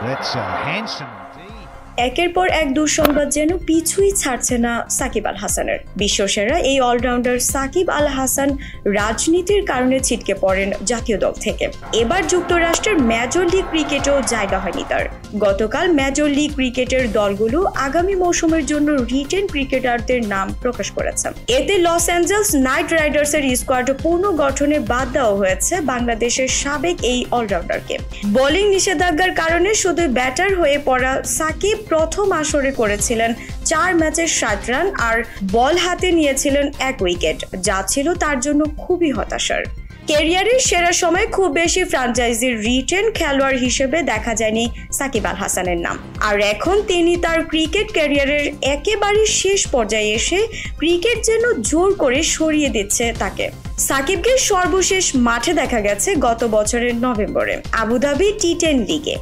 That's handsome. একের পর এক দুঃসংবাদ যেন পিছুই ছাড়ছে না সাকিব আল হাসানের। বিশ্বসেরা এই অলরাউন্ডার সাকিব আল হাসান রাজনীতির কারণে ছিটকে পড়েন জাতীয় দল থেকে। এবার যুক্তরাষ্ট্রের মেজর লিগ ক্রিকেটেও জায়গা হয়নি তার। গতকাল মেজর লিগ ক্রিকেটের দলগুলো আগামী মৌসুমের জন্য রিটেন ক্রিকেটারদের নাম প্রকাশ করেছে। এতে লস অ্যাঞ্জেলস নাইট রাইডার্সের স্কোয়াড পুনর্গঠনে বাদ দেওয়া হয়েছে বাংলাদেশের সাবেক এই অলরাউন্ডারকে। বোলিং নিষেধাজ্ঞার কারণে শুধু ব্যাটার হয়ে পড়া সাকিব প্রথম আসরে করেছিলেন 4 ম্যাচে 60 রান আর বল হাতে নিয়েছিলেন 1 উইকেট, যা ছিল তার জন্য খুবই হতাশার। ক্যারিয়ারের সেরা সময় খুব বেশি ফ্র্যাঞ্চাইজির রিটেন খেলোয়াড় হিসেবে দেখা যায়নি সাকিব আল হাসানের নাম। আর এখন তিনি তার ক্রিকেট ক্যারিয়ারের একেবারে শেষ পর্যায়ে এসে ক্রিকেট যেন জোর করে সরিয়ে দিচ্ছে তাকে। সাকিবকে সর্বশেষ মাঠে দেখা গেছে গত বছরের নভেম্বরে আবুধাবি টি10 লিগে।